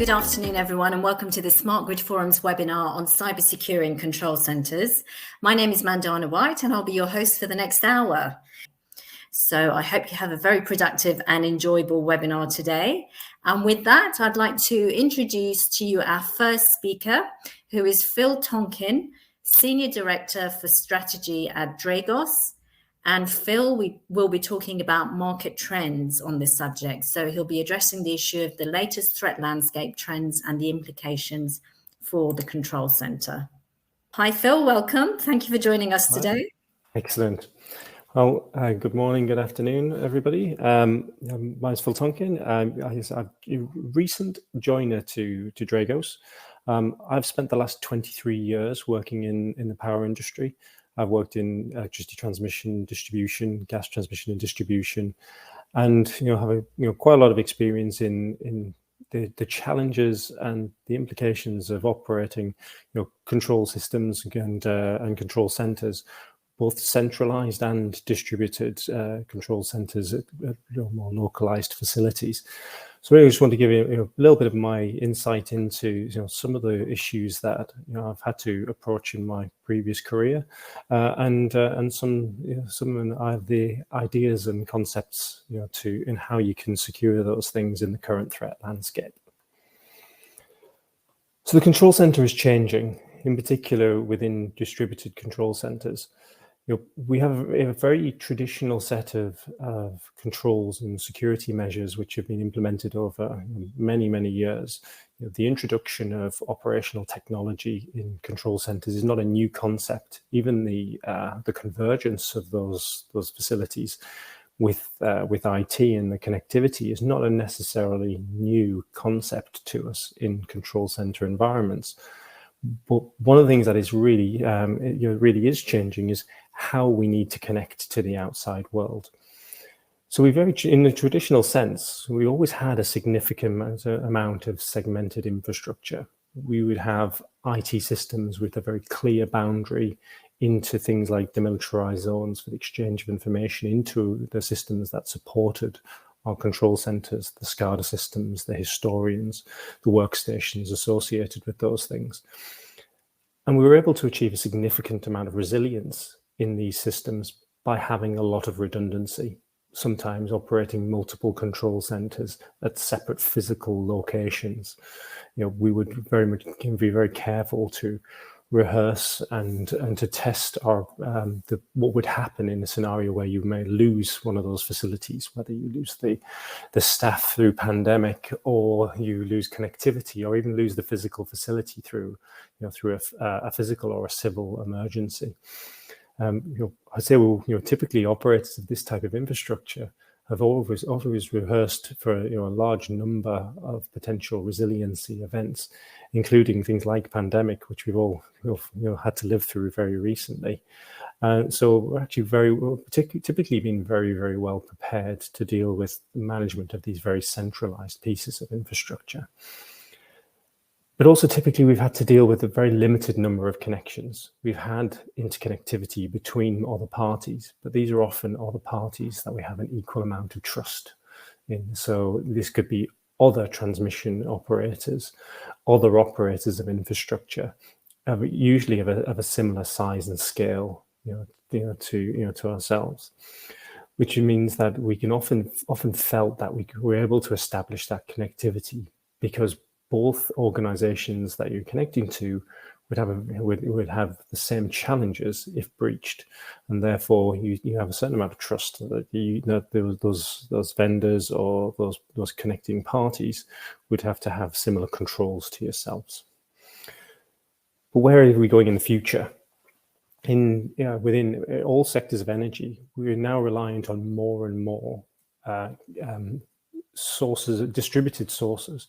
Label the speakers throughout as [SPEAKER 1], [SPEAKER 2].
[SPEAKER 1] good afternoon, everyone, and welcome to the Smart Grid Forum's webinar on cybersecuring control centers. My name is Mandana White, and I'll be your host for the next hour. So I hope you have a very productive and enjoyable webinar today. And with that, I'd like to introduce to you our first speaker, who is Phil Tonkin, Senior Director for Strategy at Dragos. And Phil, we will be talking about market trends on this subject. So he'll be addressing the issue of the latest threat landscape trends and the implications for the control center. Hi, Phil, welcome. Thank you for joining us today.
[SPEAKER 2] Excellent. Well, good morning, good afternoon, everybody. My name is Phil Tonkin. I'm a recent joiner to Dragos. I've spent the last 23 years working in the power industry. I've worked in electricity transmission, distribution, gas transmission and distribution, and have quite a lot of experience in the challenges and the implications of operating control systems and control centers, both centralized and distributed control centers at more localized facilities. So I just want to give you a little bit of my insight into some of the issues that I've had to approach in my previous career, and some of the ideas and concepts in how you can secure those things in the current threat landscape. So the control center is changing, in particular within distributed control centers. We have a very traditional set of controls and security measures which have been implemented over many, many years. The introduction of operational technology in control centers is not a new concept. Even the convergence of those facilities with IT and the connectivity is not a necessarily new concept to us in control center environments. But one of the things that is really really is changing is how we need to connect to the outside world. So in the traditional sense, we always had a significant amount of segmented infrastructure. We would have IT systems with a very clear boundary into things like demilitarized zones for the exchange of information into the systems that supported our control centers, the SCADA systems, the historians, the workstations associated with those things. And we were able to achieve a significant amount of resilience in these systems by having a lot of redundancy, sometimes operating multiple control centers at separate physical locations. We would be very careful to rehearse and to test what would happen in a scenario where you may lose one of those facilities, whether you lose the staff through pandemic, or you lose connectivity, or even lose the physical facility through a physical or a civil emergency. I'd say typically operators of this type of infrastructure have always rehearsed for a large number of potential resiliency events, including things like pandemic, which we've all had to live through very recently. So we're actually typically been very, very well prepared to deal with the management of these very centralized pieces of infrastructure. But also typically we've had to deal with a very limited number of connections. We've had interconnectivity between other parties, but these are often other parties that we have an equal amount of trust in. So this could be other transmission operators, other operators of infrastructure, usually of a similar size and scale, to ourselves, which means that we can often felt that we were able to establish that connectivity because both organizations that you're connecting to would have the same challenges if breached, and therefore you have a certain amount of trust that those vendors or those connecting parties would have to have similar controls to yourselves. But where are we going in the future? Within all sectors of energy, we are now reliant on more and more sources, distributed sources.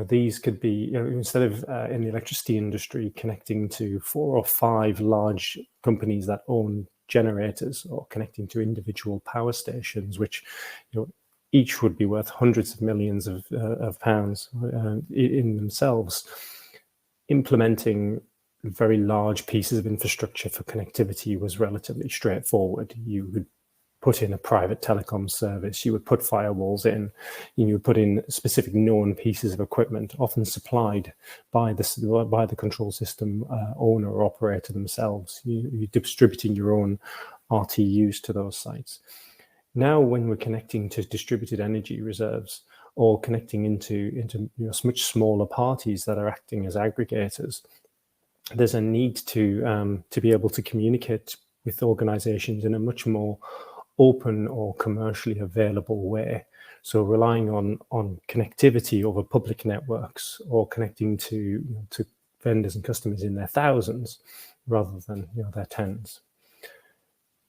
[SPEAKER 2] These could be, instead of in the electricity industry connecting to 4 or 5 large companies that own generators, or connecting to individual power stations, which each would be worth hundreds of millions of pounds in themselves. Implementing very large pieces of infrastructure for connectivity was relatively straightforward. You would put in a private telecom service, you would put firewalls in, you would put in specific known pieces of equipment, often supplied by the control system owner or operator themselves. You're distributing your own RTUs to those sites. Now, when we're connecting to distributed energy reserves or connecting into much smaller parties that are acting as aggregators, there's a need to be able to communicate with organizations in a much more open or commercially available way. So relying on connectivity over public networks or connecting to vendors and customers in their thousands rather than their tens.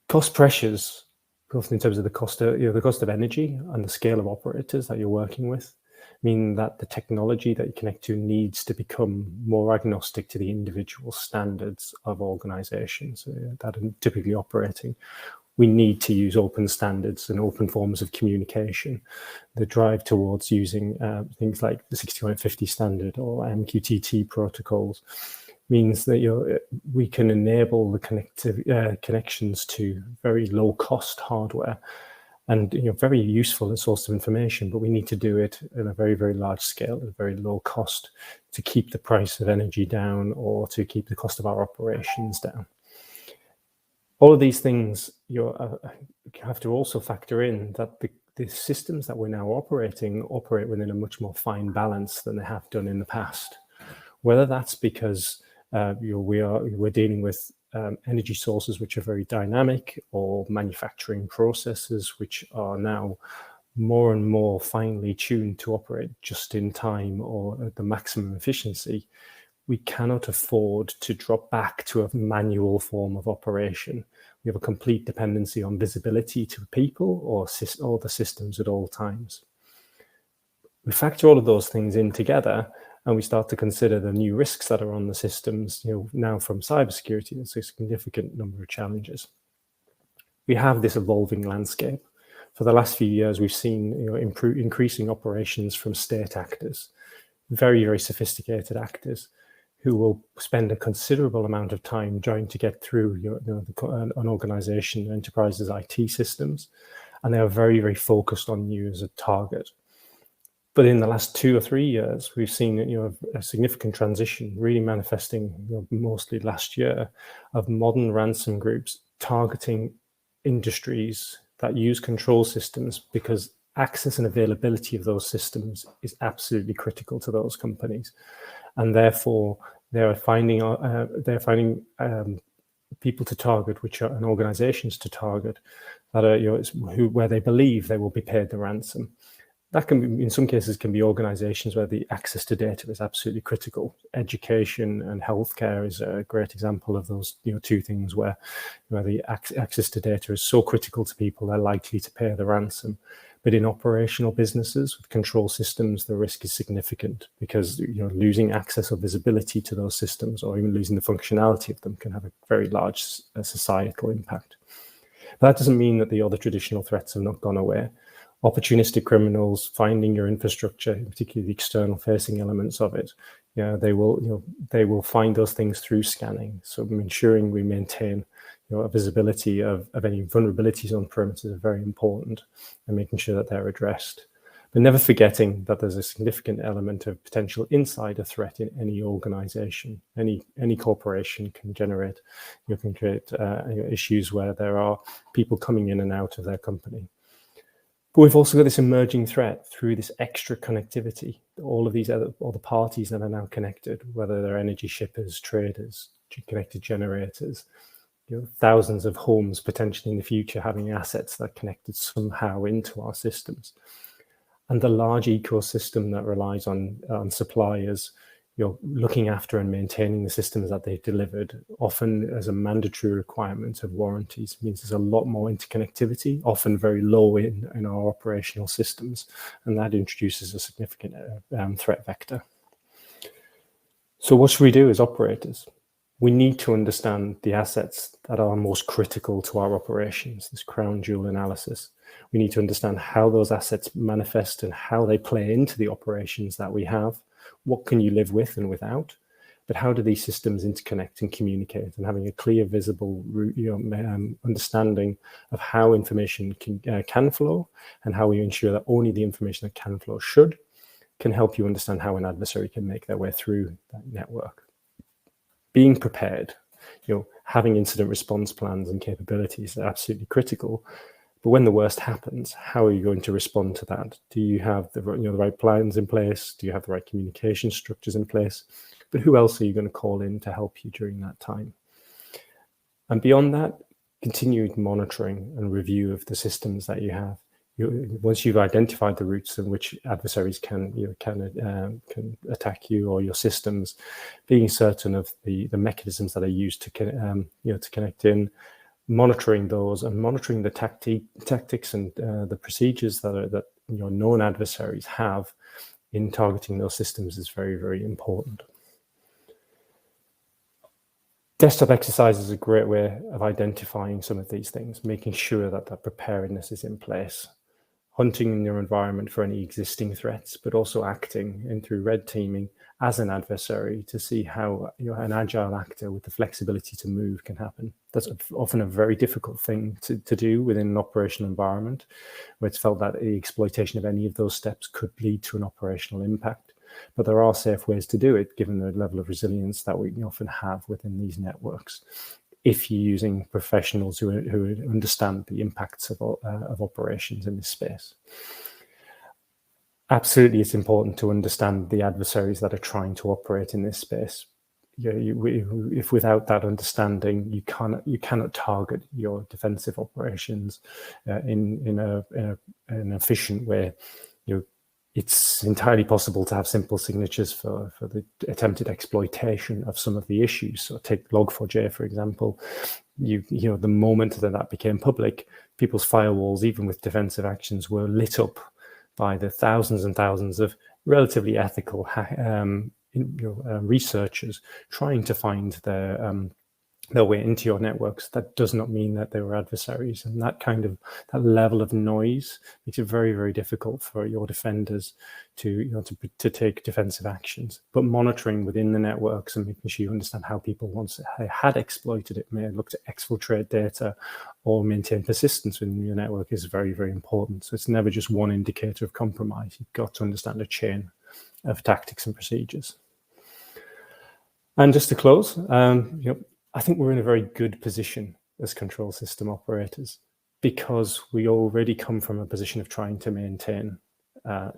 [SPEAKER 2] Cost pressures, both in terms of the cost of energy and the scale of operators that you're working with, mean that the technology that you connect to needs to become more agnostic to the individual standards of organizations that are typically operating. We need to use open standards and open forms of communication. The drive towards using things like the 6150 standard or MQTT protocols means that we can enable the connections to very low-cost hardware and very useful as a source of information, but we need to do it in a very, very large scale at a very low cost to keep the price of energy down or to keep the cost of our operations down. All of these things you have to also factor in that the systems that we're now operate within a much more fine balance than they have done in the past. Whether that's because we're dealing with energy sources which are very dynamic, or manufacturing processes which are now more and more finely tuned to operate just in time or at the maximum efficiency, we cannot afford to drop back to a manual form of operation. We have a complete dependency on visibility to people or the systems at all times. We factor all of those things in together, and we start to consider the new risks that are on the systems. Now from cybersecurity, there's a significant number of challenges. We have this evolving landscape. For the last few years, we've seen increasing operations from state actors, very, very sophisticated actors, who will spend a considerable amount of time trying to get through an organization, enterprise's IT systems, and they are very, very focused on you as a target. But in the last 2 or 3 years, we've seen a significant transition, really manifesting mostly last year, of modern ransom groups targeting industries that use control systems because access and availability of those systems is absolutely critical to those companies, and therefore they're finding people to target, and organizations to target that are where they believe they will be paid the ransom. That can be, in some cases, can be organizations where the access to data is absolutely critical. Education and healthcare is a great example of those two things where the access to data is so critical to people, they're likely to pay the ransom. But in operational businesses with control systems, the risk is significant because losing access or visibility to those systems, or even losing the functionality of them, can have a very large societal impact. But that doesn't mean that the other traditional threats have not gone away. Opportunistic criminals finding your infrastructure, particularly the external facing elements of it, they will find those things through scanning. So ensuring we maintain a visibility of any vulnerabilities on premises is very important, and making sure that they're addressed. But never forgetting that there's a significant element of potential insider threat in any organization. Any corporation can create issues where there are people coming in and out of their company. But we've also got this emerging threat through this extra connectivity. All of these other parties that are now connected, whether they're energy shippers, traders, connected generators, thousands of homes potentially in the future having assets that are connected somehow into our systems. And the large ecosystem that relies on suppliers looking after and maintaining the systems that they've delivered, often as a mandatory requirement of warranties, means there's a lot more interconnectivity, often very low in our operational systems, and that introduces a significant threat vector. So what should we do as operators? We need to understand the assets that are most critical to our operations, this crown jewel analysis. We need to understand how those assets manifest and how they play into the operations that we have. What can you live with and without? but how do these systems interconnect and communicate, and having a clear, visible understanding of how information can flow and how we ensure that only the information that can flow can help you understand how an adversary can make their way through that network. Being prepared, having incident response plans and capabilities are absolutely critical. But when the worst happens, how are you going to respond to that? Do you have the right plans in place? Do you have the right communication structures in place? But who else are you going to call in to help you during that time? And beyond that, continued monitoring and review of the systems that you have. Once you've identified the routes in which adversaries can attack you or your systems, being certain of the mechanisms that are used to connect in, monitoring those and monitoring the tactics and the procedures that your known adversaries have in targeting those systems is very, very important. Desktop exercise is a great way of identifying some of these things, making sure that that preparedness is in place, hunting in your environment for any existing threats, but also acting in through red teaming as an adversary to see how an agile actor with the flexibility to move can happen. That's often a very difficult thing to do within an operational environment, where it's felt that the exploitation of any of those steps could lead to an operational impact. But there are safe ways to do it, given the level of resilience that we often have within these networks, if you're using professionals who understand the impacts of operations in this space. Absolutely, it's important to understand the adversaries that are trying to operate in this space. If without that understanding, you cannot target your defensive operations in an efficient way. It's entirely possible to have simple signatures for the attempted exploitation of some of the issues. So take Log4j, for example. The moment that became public, people's firewalls, even with defensive actions, were lit up by the thousands and thousands of relatively ethical researchers trying to find their way into your networks. That does not mean that they were adversaries, and that level of noise makes it very, very difficult for your defenders to take defensive actions. But monitoring within the networks and making sure you understand how people, once they had exploited it, may look to exfiltrate data or maintain persistence within your network is very, very important. So it's never just one indicator of compromise. You've got to understand a chain of tactics and procedures. And just to close, I think we're in a very good position as control system operators because we already come from a position of trying to maintain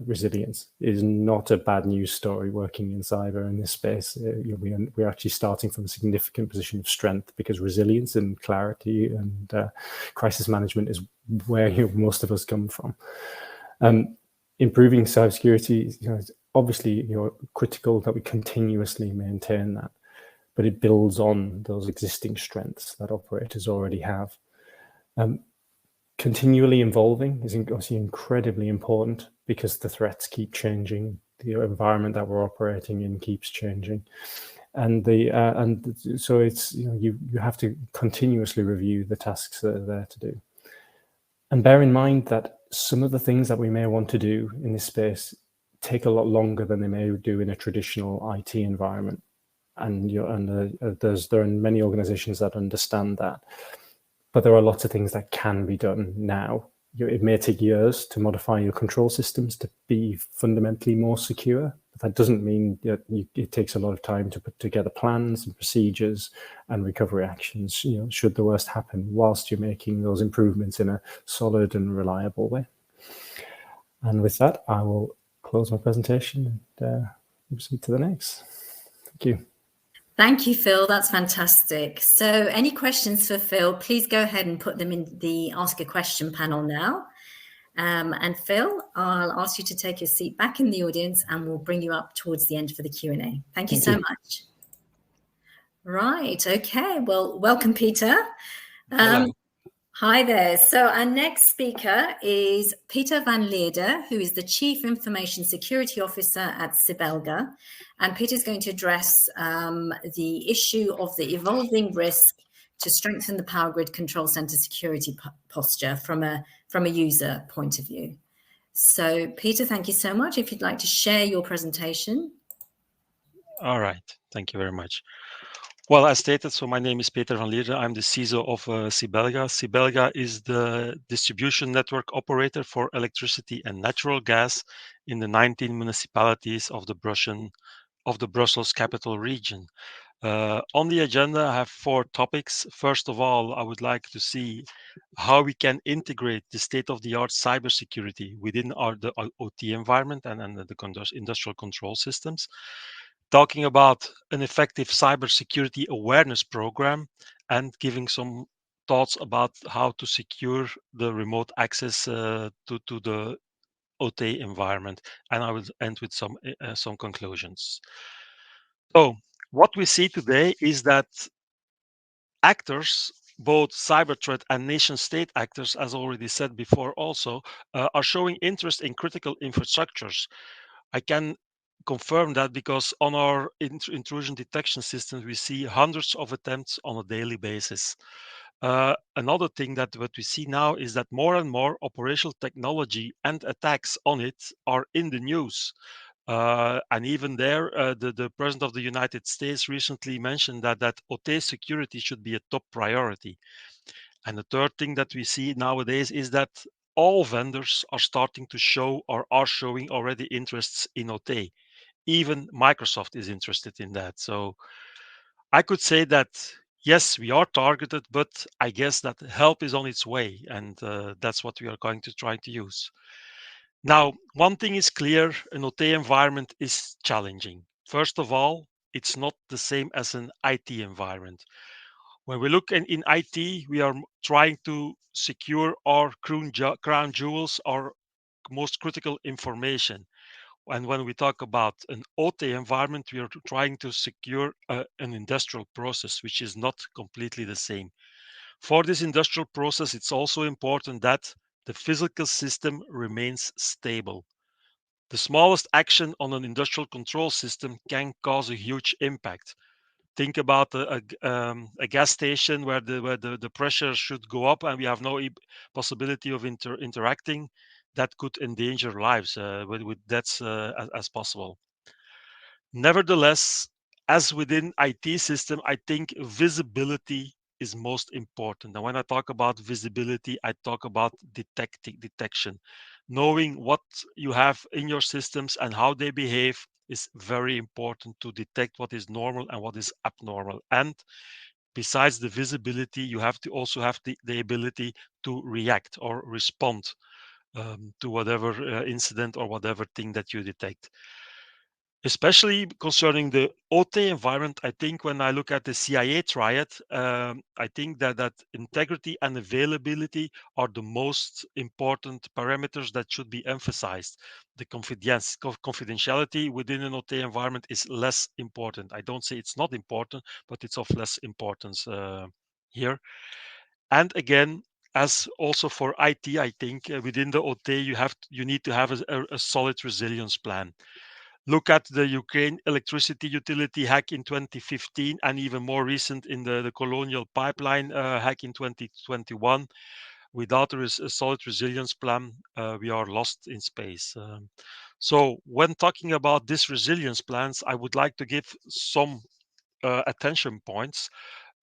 [SPEAKER 2] resilience. It is not a bad news story working in cyber in this space. We're actually starting from a significant position of strength because resilience and clarity and crisis management is where most of us come from. Improving cybersecurity is obviously critical that we continuously maintain that, but it builds on those existing strengths that operators already have. Continually evolving is obviously incredibly important because the threats keep changing, the environment that we're operating in keeps changing, and so it's you have to continuously review the tasks that are there to do, and bear in mind that some of the things that we may want to do in this space take a lot longer than they may do in a traditional IT environment. And there are many organizations that understand that, but there are lots of things that can be done now. It may take years to modify your control systems to be fundamentally more secure, but that doesn't mean that it takes a lot of time to put together plans and procedures and recovery actions, should the worst happen, whilst you're making those improvements in a solid and reliable way. And with that, I will close my presentation and proceed to the next. Thank you.
[SPEAKER 1] Thank you, Phil. That's fantastic. So any questions for Phil, please go ahead and put them in the Ask a Question panel now. And Phil, I'll ask you to take your seat back in the audience and we'll bring you up towards the end for the Q&A. Thank you so much. Right. Okay. Well, welcome, Peter.
[SPEAKER 3] Hello.
[SPEAKER 1] Hi there. So our next speaker is Peter van Leerde, who is the Chief Information Security Officer at Sibelga. And Peter's going to address the issue of the evolving risk to strengthen the power grid control center security posture from a user point of view. So Peter, thank you so much. If you'd like to share your presentation.
[SPEAKER 3] All right. Thank you very much. Well, as stated, so my name is Peter van Lierde. I'm the CISO of Sibelga. Sibelga is the distribution network operator for electricity and natural gas in the 19 municipalities of the Brussels capital region. On the agenda, I have 4 topics. First of all, I would like to see how we can integrate the state-of-the-art cybersecurity within the OT environment and the industrial control systems. Talking about an effective cybersecurity awareness program and giving some thoughts about how to secure the remote access to the OT environment. And I will end with some conclusions. So what we see today is that actors, both cyber threat and nation state actors, as already said before, also are showing interest in critical infrastructures. I can confirm that because on our intrusion detection systems, we see hundreds of attempts on a daily basis. Another thing that what we see now is that more and more operational technology and attacks on it are in the news. And even there, the President of the United States recently mentioned that OT security should be a top priority. And the third thing that we see nowadays is that all vendors are starting to show or are showing already interests in OT. Even Microsoft is interested in that. So I could say that yes, we are targeted, but I guess that help is on its way, and that's what we are going to try to use. Now, one thing is clear, an OT environment is challenging. First of all, it's not the same as an IT environment. When we look in IT, we are trying to secure our crown jewels, our most critical information. And when we talk about an OT environment, we are trying to secure an industrial process, which is not completely the same. For this industrial process, it's also important that the physical system remains stable. The smallest action on an industrial control system can cause a huge impact. Think about a gas station where the pressure should go up and we have no possibility of interacting. That could endanger lives with deaths as possible. Nevertheless, as within IT system, I think visibility is most important. And when I talk about visibility, I talk about detection. Knowing what you have in your systems and how they behave is very important to detect what is normal and what is abnormal. And besides the visibility, you have to also have the ability to react or respond to whatever incident or whatever thing that you detect. Especially concerning the OT environment, I think when I look at the CIA triad, I think that integrity and availability are the most important parameters that should be emphasized. The confidentiality within an OT environment is less important. I don't say it's not important, but it's of less importance here. And again, as also for IT, I think within the OT you need to have a solid resilience plan. Look at the Ukraine electricity utility hack in 2015 and even more recent in the colonial pipeline hack in 2021. Without a solid resilience plan, we are lost in space. So when talking about this resilience plans, I would like to give some attention points.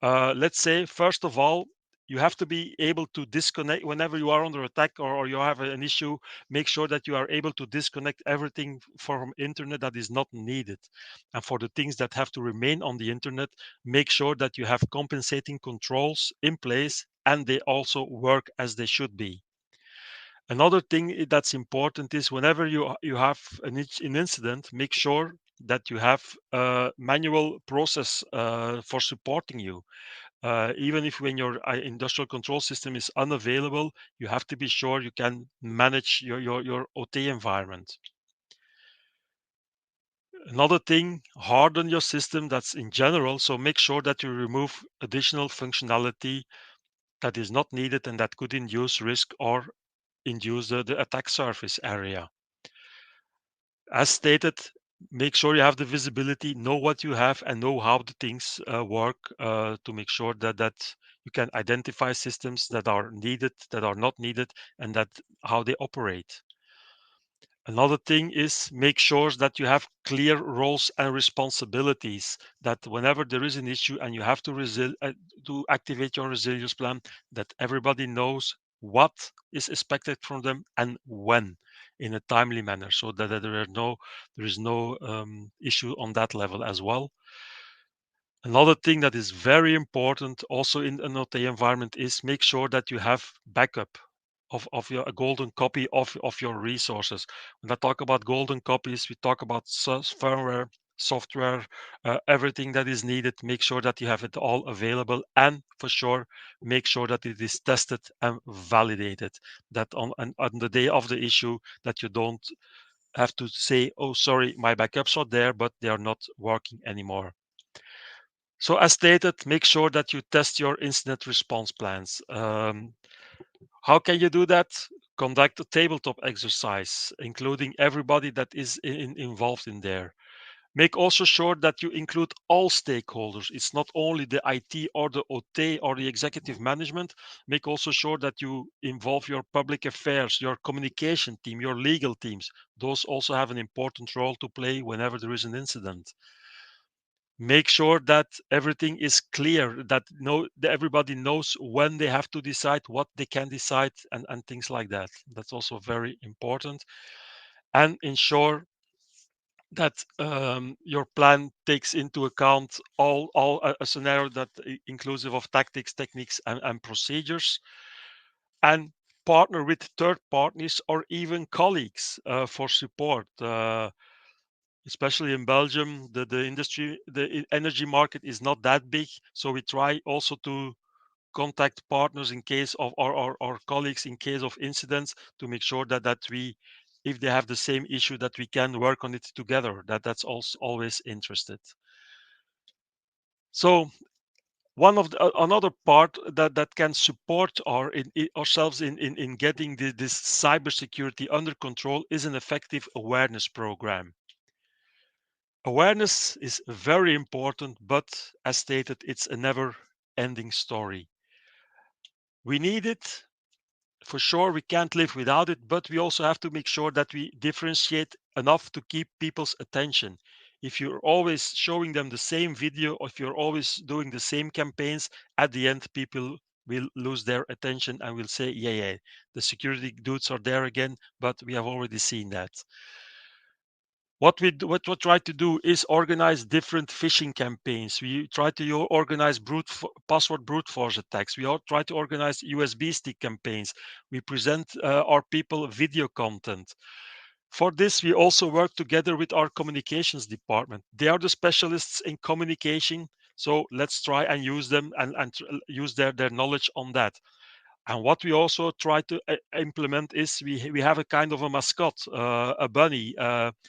[SPEAKER 3] Let's say, first of all, you have to be able to disconnect whenever you are under attack or you have an issue. Make sure that you are able to disconnect everything from internet that is not needed. And for the things that have to remain on the internet, make sure that you have compensating controls in place and they also work as they should be. Another thing that's important is whenever you have an incident, make sure that you have a manual process for supporting you. Even if when your industrial control system is unavailable, you have to be sure you can manage your OT environment. Another thing, harden your system, that's in general. So make sure that you remove additional functionality that is not needed and that could induce risk or induce the attack surface area. As stated, make sure you have the visibility, know what you have, and know how the things work to make sure that you can identify systems that are needed, that are not needed, and that how they operate. Another thing is make sure that you have clear roles and responsibilities, that whenever there is an issue and you have to activate your resilience plan, that everybody knows what is expected from them and when, in a timely manner, so that there is no issue on that level as well. Another thing that is very important also in an OT environment is make sure that you have backup of your a golden copy of your resources. When I talk about golden copies, we talk about firmware, software, everything that is needed. Make sure that you have it all available, and for sure, make sure that it is tested and validated. That on the day of the issue, that you don't have to say, "Oh, sorry, my backups are there, but they are not working anymore." So as stated, make sure that you test your incident response plans. How can you do that? Conduct a tabletop exercise, including everybody that is involved in there. Make also sure that you include all stakeholders. It's not only the IT or the OT or the executive management. Make also sure that you involve your public affairs, your communication team, your legal teams. Those also have an important role to play whenever there is an incident. Make sure that everything is clear, that everybody knows when they have to decide, what they can decide, and things like that. That's also very important. And ensure that your plan takes into account all a scenario that inclusive of tactics, techniques, and procedures, and partner with third parties or even colleagues for support. Especially in Belgium, the energy market is not that big, so we try also to contact partners in case of or colleagues in case of incidents, to make sure that we, if they have the same issue, that we can work on it together. That's also always interested. So another part that can support ourselves in getting this cybersecurity under control is an effective awareness program. Awareness is very important, but as stated, it's a never ending story. We need it for sure. We can't live without it, but we also have to make sure that we differentiate enough to keep people's attention. If you're always showing them the same video, or if you're always doing the same campaigns, at the end, people will lose their attention and will say, yeah, the security dudes are there again, but we have already seen that. What we try to do is organize different phishing campaigns. We try to organize password brute force attacks. We all try to organize USB stick campaigns. We present our people video content. For this, we also work together with our communications department. They are the specialists in communication, so let's try and use them and use their knowledge on that. And what we also try to implement is we have a kind of a mascot, a bunny,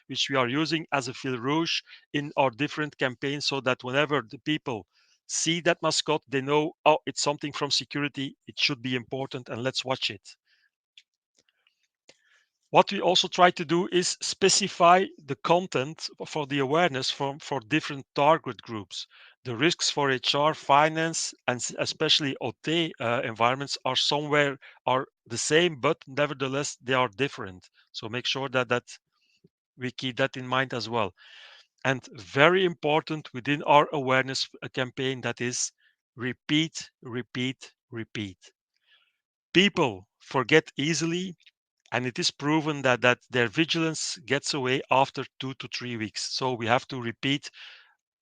[SPEAKER 3] which we are using as a fil rouge in our different campaigns, so that whenever the people see that mascot, they know, oh, it's something from security, it should be important, and let's watch it. What we also try to do is specify the content for the awareness for different target groups. The risks for HR, finance, and especially OT environments are the same, but nevertheless they are different. So make sure that we keep that in mind as well. And very important within our awareness campaign, that is repeat, repeat, repeat. People forget easily, and it is proven that their vigilance gets away after 2 to 3 weeks. So we have to repeat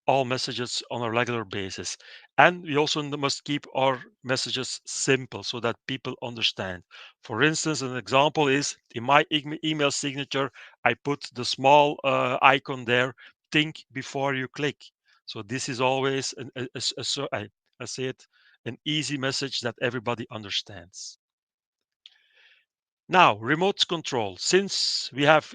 [SPEAKER 3] all messages on a regular basis. And we also must keep our messages simple so that people understand. For instance, an example is in my email signature, I put the small icon there, think before you click. So this is always, I say it, an easy message that everybody understands. Now, remote control. Since we have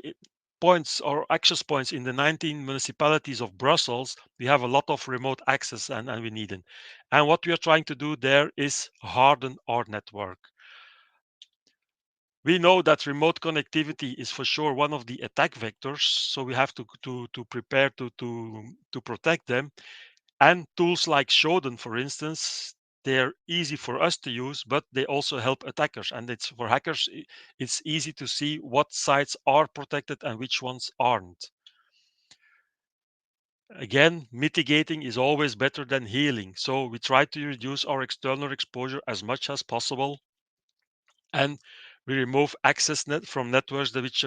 [SPEAKER 3] points or access points in the 19 municipalities of Brussels, we have a lot of remote access and we need it. And what we are trying to do there is harden our network. We know that remote connectivity is for sure one of the attack vectors, so we have to prepare to protect them. And tools like Shodan, for instance, they're easy for us to use, but they also help attackers. And it's for hackers, it's easy to see what sites are protected and which ones aren't. Again, mitigating is always better than healing. So we try to reduce our external exposure as much as possible. And we remove access from networks that which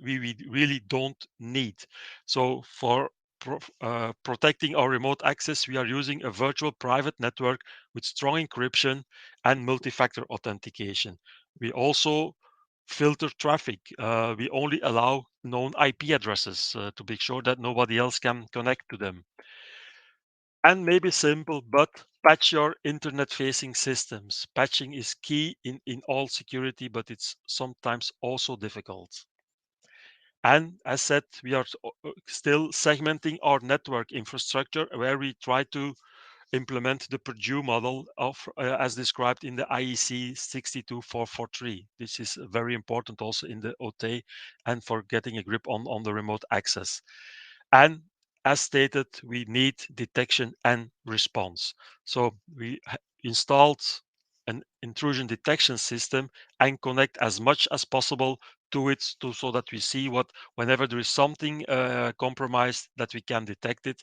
[SPEAKER 3] we really don't need. So for protecting our remote access, we are using a virtual private network with strong encryption and multi-factor authentication. We also filter traffic. We only allow known IP addresses to make sure that nobody else can connect to them. And maybe simple, but patch your internet-facing systems. Patching is key in all security, but it's sometimes also difficult. And as said, we are still segmenting our network infrastructure, where we try to implement the Purdue model of as described in the IEC 62443. This is very important also in the OT and for getting a grip on the remote access. And as stated, we need detection and response. So we installed an intrusion detection system and connect as much as possible to it so that we see whenever there is something compromised, that we can detect it.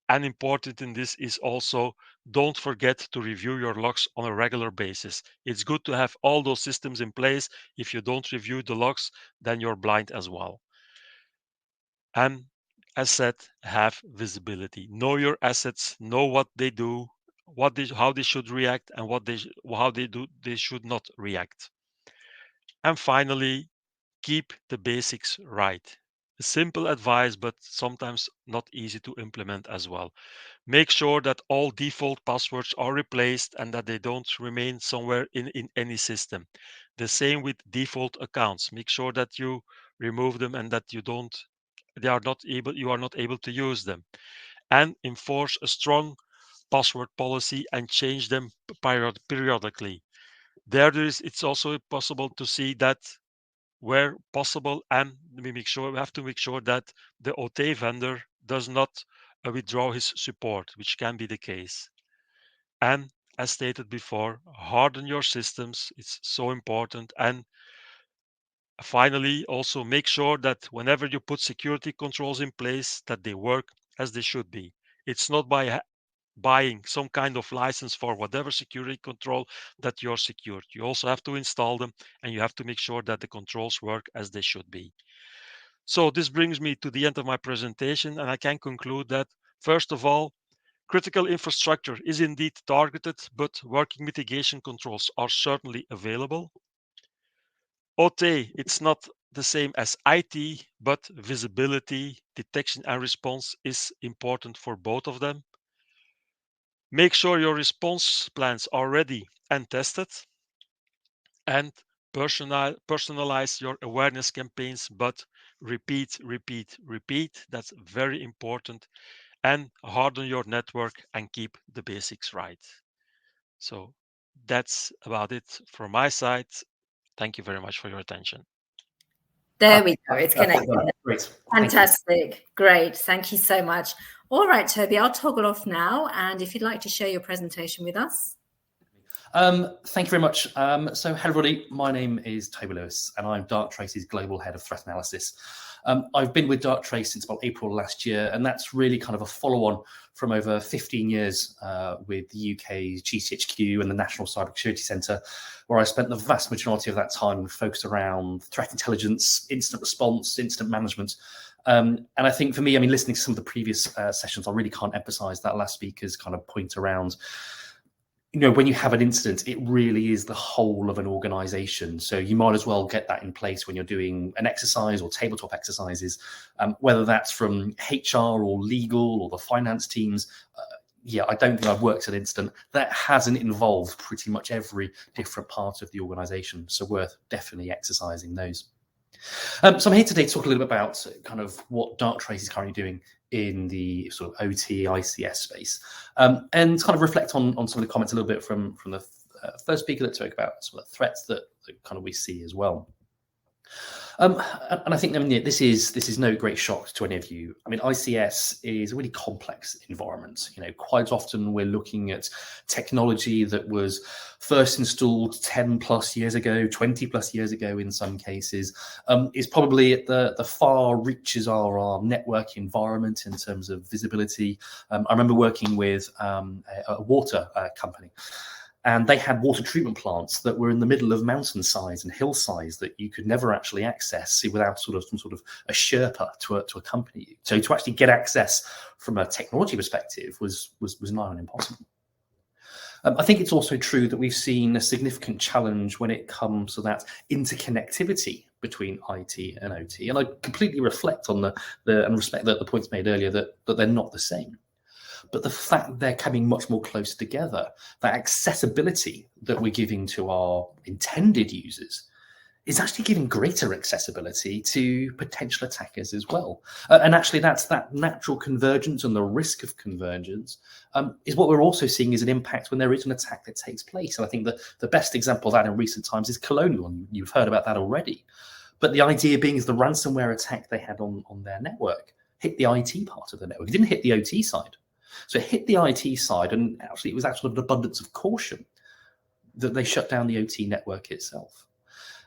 [SPEAKER 3] And important in this is also, don't forget to review your logs on a regular basis. It's good to have all those systems in place. If you don't review the logs, then you're blind as well. And as said, have visibility. Know your assets, know what they do, how they should react, and how they should not react. And finally, keep the basics right. A simple advice, but sometimes not easy to implement as well. Make sure that all default passwords are replaced and that they don't remain somewhere in any system. The same with default accounts. Make sure that you remove them and that you are not able to use them. And enforce a strong password policy and change them periodically. It's also possible to see that where possible, and we have to make sure that the OT vendor does not withdraw his support, which can be the case. And as stated before, harden your systems. It's so important. And finally, also make sure that whenever you put security controls in place, that they work as they should be. It's not by buying some kind of license for whatever security control that you're secured. You also have to install them, and you have to make sure that the controls work as they should be. So this brings me to the end of my presentation, and I can conclude that, first of all, critical infrastructure is indeed targeted, but working mitigation controls are certainly available. OT, it's not the same as IT, but visibility, detection, and response is important for both of them. Make sure your response plans are ready and tested. And personalize your awareness campaigns, but repeat. That's very important. And harden your network and keep the basics right. So that's about it from my side. Thank you very much for your attention.
[SPEAKER 1] There we go. It's connected.
[SPEAKER 4] Great.
[SPEAKER 1] Fantastic. Great. Thank you so much. All right, Toby, I'll toggle off now. And if you'd like to share your presentation with us.
[SPEAKER 4] Thank you very much. So, hello everybody, my name is Toby Lewis and I'm Darktrace's Global Head of Threat Analysis. I've been with Darktrace since about April last year, and that's really kind of a follow-on from over 15 years with the UK's GCHQ and the National Cybersecurity Centre, where I spent the vast majority of that time focused around threat intelligence, incident response, incident management. And I think for me, listening to some of the previous sessions, I really can't emphasise that last speaker's kind of point around, when you have an incident, it really is the whole of an organization. So you might as well get that in place when you're doing an exercise or tabletop exercises, whether that's from HR or legal or the finance teams. I don't think I've worked an incident that hasn't involved pretty much every different part of the organization. So worth definitely exercising those. So I'm here today to talk a little bit about kind of what Darktrace is currently doing in the sort of OT ICS space, and kind of reflect on some of the comments a little bit from the first speaker that talked about some of the threats that kind of we see as well. And I think, I mean, this is no great shock to any of you. I mean, ICS is a really complex environment. You know, quite often we're looking at technology that was first installed 10 plus years ago, 20 plus years ago in some cases, is probably at the far reaches of our network environment in terms of visibility. I remember working with a water company. And they had water treatment plants that were in the middle of mountainsides and hillsides that you could never actually access without some sort of a Sherpa to accompany you. So to actually get access from a technology perspective was nigh on impossible. I think it's also true that we've seen a significant challenge when it comes to that interconnectivity between IT and OT. And I completely reflect on and respect the points made earlier that they're not the same. But the fact they're coming much more close together, that accessibility that we're giving to our intended users is actually giving greater accessibility to potential attackers as well. And actually that natural convergence and the risk of convergence is what we're also seeing as an impact when there is an attack that takes place. And I think the best example of that in recent times is Colonial, and you've heard about that already. But the idea being is the ransomware attack they had on their network hit the IT part of the network. It didn't hit the OT side. So it hit the IT side, and actually it was actually an abundance of caution that they shut down the OT network itself.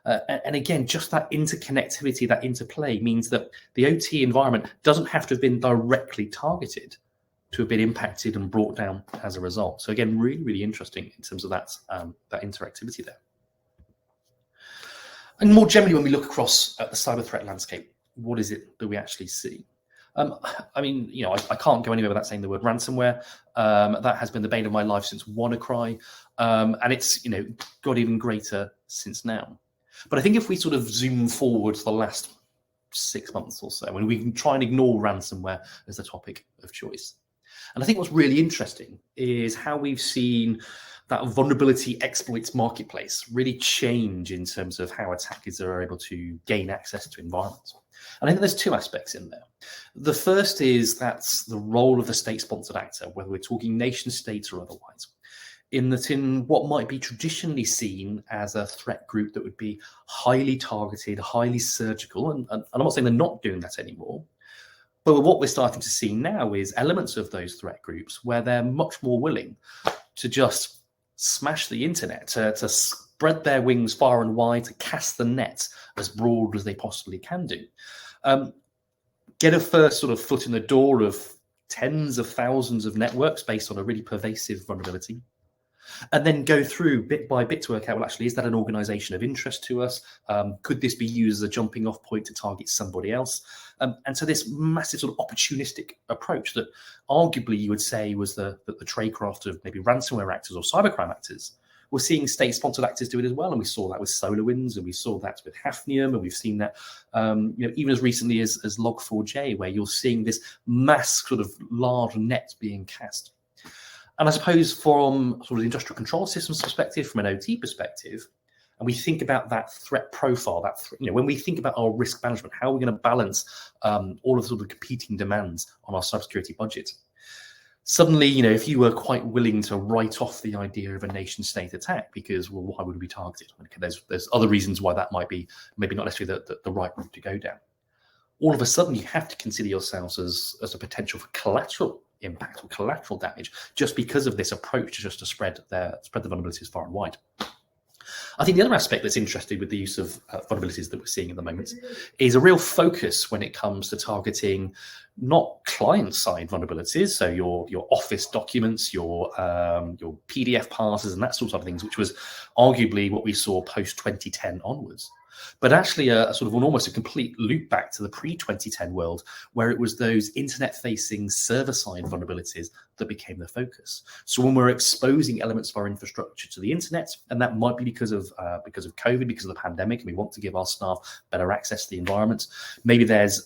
[SPEAKER 4] And again, just that interconnectivity, that interplay means that the OT environment doesn't have to have been directly targeted to have been impacted and brought down as a result. So again, really, really interesting in terms of that interactivity there. And more generally, when we look across at the cyber threat landscape, what is it that we actually see? I mean, you know, I can't go anywhere without saying the word ransomware. That has been the bane of my life since WannaCry, and it's, you know, got even greater since now. But I think if we sort of zoom forward to the last 6 months or so, and we can try and ignore ransomware as the topic of choice. And I think what's really interesting is how we've seen that vulnerability exploits marketplace really change in terms of how attackers are able to gain access to environments. And I think there's two aspects in there. The first is that's the role of the state-sponsored actor, whether we're talking nation states or otherwise, in that in what might be traditionally seen as a threat group that would be highly targeted, highly surgical, and I'm not saying they're not doing that anymore, but what we're starting to see now is elements of those threat groups where they're much more willing to just smash the internet, to spread their wings far and wide, to cast the net as broad as they possibly can do. Get a first sort of foot in the door of tens of thousands of networks based on a really pervasive vulnerability, and then go through bit by bit to work out, well, actually, is that an organization of interest to us? Could this be used as a jumping off point to target somebody else? And so this massive sort of opportunistic approach that arguably you would say was the tradecraft of maybe ransomware actors or cybercrime actors, we're seeing state-sponsored actors do it as well, and we saw that with SolarWinds, and we saw that with Hafnium, and we've seen that you know, even as recently as Log4j, where you're seeing this mass sort of large net being cast. And I suppose from sort of the industrial control systems perspective, from an OT perspective, and we think about that threat profile, you know, when we think about our risk management, how are we going to balance all of the sort of competing demands on our cybersecurity budget? Suddenly, you know, if you were quite willing to write off the idea of a nation state attack because, well, why would we be targeted? Okay, there's other reasons why that might be maybe not necessarily the right route to go down. All of a sudden, you have to consider yourselves as a potential for collateral impact or collateral damage just because of this approach to just to spread the vulnerabilities far and wide. I think the other aspect that's interesting with the use of vulnerabilities that we're seeing at the moment is a real focus when it comes to targeting not client-side vulnerabilities, so your Office documents, your PDF parsers and that sort of things, which was arguably what we saw post-2010 onwards, but actually a sort of almost a complete loop back to the pre-2010 world, where it was those internet-facing server-side vulnerabilities that became the focus. So when we're exposing elements of our infrastructure to the internet, and that might be because of COVID, because of the pandemic, and we want to give our staff better access to the environment. Maybe there's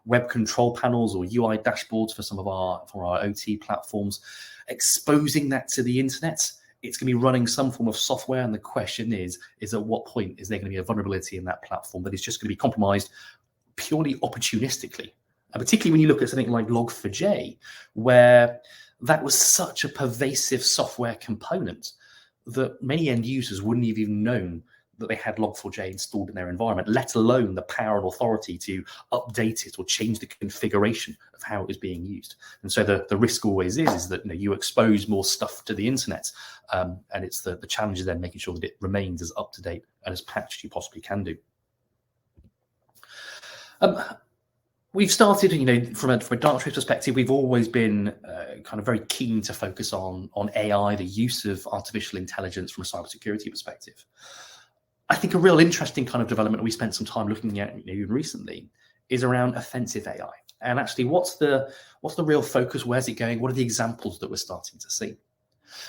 [SPEAKER 4] web control panels or UI dashboards for our OT platforms, exposing that to the internet. It's going to be running some form of software, and the question is at what point is there going to be a vulnerability in that platform that is just going to be compromised purely opportunistically? And particularly when you look at something like Log4j, where that was such a pervasive software component that many end users wouldn't have even known that they had Log4j installed in their environment, let alone the power and authority to update it or change the configuration of how it was being used. And so the risk always is that you expose more stuff to the internet, and it's the challenge is then making sure that it remains as up to date and as patched as you possibly can do. We've started, from a Darktrace perspective, we've always been kind of very keen to focus on AI, the use of artificial intelligence from a cybersecurity perspective. I think a real interesting kind of development we spent some time looking at even recently is around offensive AI. And actually, what's the real focus? Where's it going? What are the examples that we're starting to see?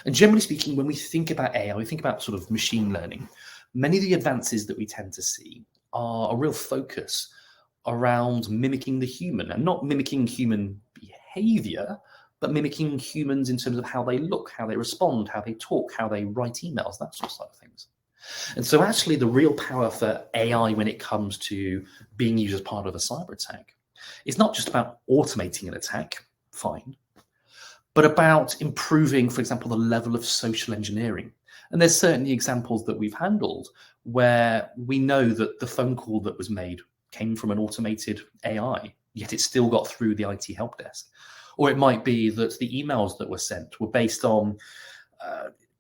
[SPEAKER 4] And generally speaking, when we think about AI, we think about sort of machine learning. Many of the advances that we tend to see are a real focus around mimicking the human, and not mimicking human behavior, but mimicking humans in terms of how they look, how they respond, how they talk, how they write emails, that sort of side of things. And so actually the real power for AI when it comes to being used as part of a cyber attack is not just about automating an attack, fine, but about improving, for example, the level of social engineering. And there's certainly examples that we've handled where we know that the phone call that was made came from an automated AI, yet it still got through the IT help desk. Or it might be that the emails that were sent were based on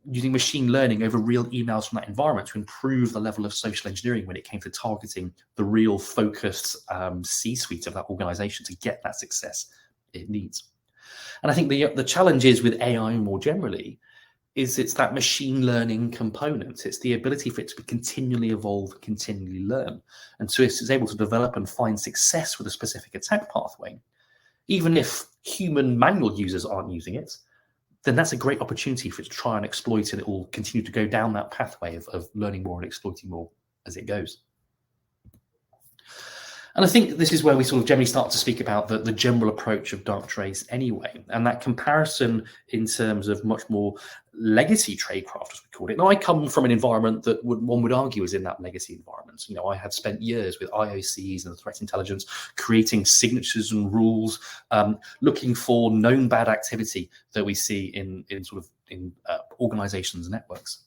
[SPEAKER 4] using machine learning over real emails from that environment to improve the level of social engineering when it came to targeting the real focused C-suite of that organization to get that success it needs. And I think the challenge is with AI more generally is it's that machine learning component. It's the ability for it to continually evolve, continually learn. And so it's able to develop and find success with a specific attack pathway. Even if human manual users aren't using it, then that's a great opportunity for it to try and exploit, and it will continue to go down that pathway of learning more and exploiting more as it goes. And I think this is where we sort of generally start to speak about the general approach of Darktrace anyway, and that comparison in terms of much more legacy tradecraft, as we call it. Now, I come from an environment that one would argue is in that legacy environment. I have spent years with IOCs and the threat intelligence, creating signatures and rules, looking for known bad activity that we see in organizations and networks.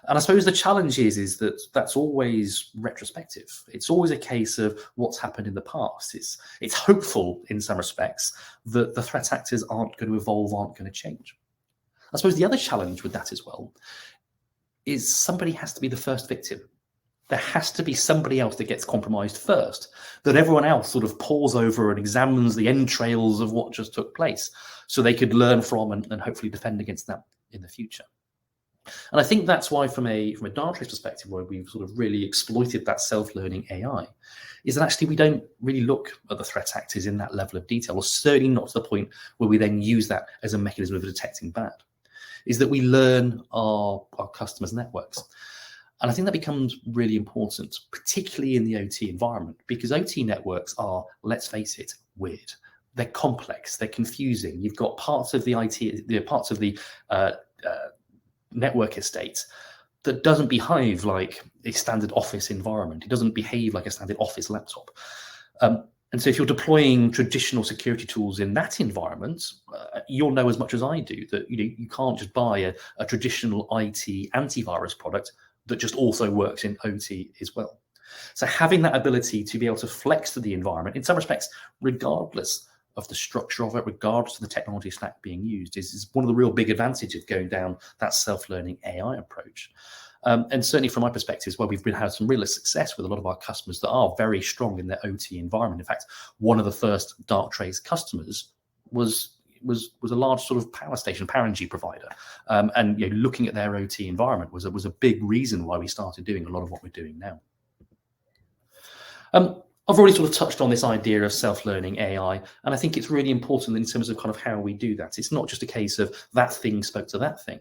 [SPEAKER 4] And I suppose the challenge is that that's always retrospective. It's always a case of what's happened in the past. It's hopeful in some respects that the threat actors aren't going to evolve, aren't going to change. I suppose the other challenge with that as well is somebody has to be the first victim. There has to be somebody else that gets compromised first, that everyone else sort of pores over and examines the entrails of what just took place so they could learn from and hopefully defend against that in the future. And I think that's why from a Darktrace perspective, where we've sort of really exploited that self-learning AI, is that actually we don't really look at the threat actors in that level of detail, or certainly not to the point where we then use that as a mechanism of detecting bad, is that we learn our customers' networks. And I think that becomes really important, particularly in the OT environment, because OT networks are, let's face it, weird. They're complex, they're confusing. You've got parts of the IT, parts of the network estate that doesn't behave like a standard office environment. It doesn't behave like a standard office laptop. And so if you're deploying traditional security tools in that environment, you'll know as much as I do that you can't just buy a traditional IT antivirus product that just also works in OT as well. So having that ability to be able to flex to the environment, in some respects, regardless of the structure of it, regardless of the technology stack being used, is one of the real big advantages of going down that self-learning AI approach. And certainly from my perspective, where we've had some real success with a lot of our customers that are very strong in their OT environment. In fact, one of the first Darktrace customers was a large sort of power station, power energy provider. And looking at their OT environment was a big reason why we started doing a lot of what we're doing now. I've already sort of touched on this idea of self-learning AI, and I think it's really important in terms of kind of how we do that. It's not just a case of that thing spoke to that thing,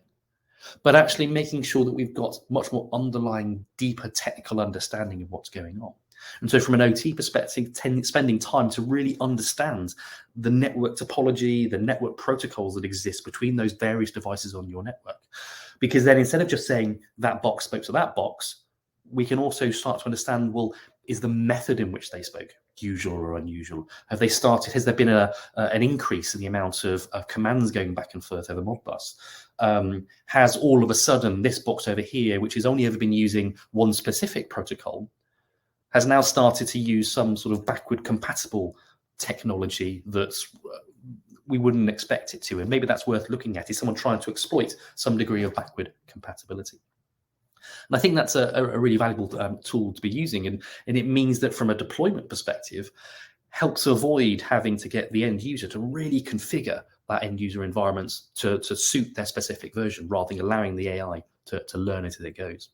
[SPEAKER 4] but actually making sure that we've got much more underlying, deeper technical understanding of what's going on. And so from an OT perspective, spending time to really understand the network topology, the network protocols that exist between those various devices on your network. Because then instead of just saying that box spoke to that box, we can also start to understand, well, is the method in which they spoke usual or unusual? Have they started? Has there been an increase in the amount of commands going back and forth over Modbus? Has all of a sudden this box over here, which has only ever been using one specific protocol, has now started to use some sort of backward compatible technology that's we wouldn't expect it to, and maybe that's worth looking at. Is someone trying to exploit some degree of backward compatibility? And I think that's a really valuable tool to be using, and it means that from a deployment perspective, helps avoid having to get the end user to really configure that end user environment to suit their specific version, rather than allowing the AI to learn it as it goes.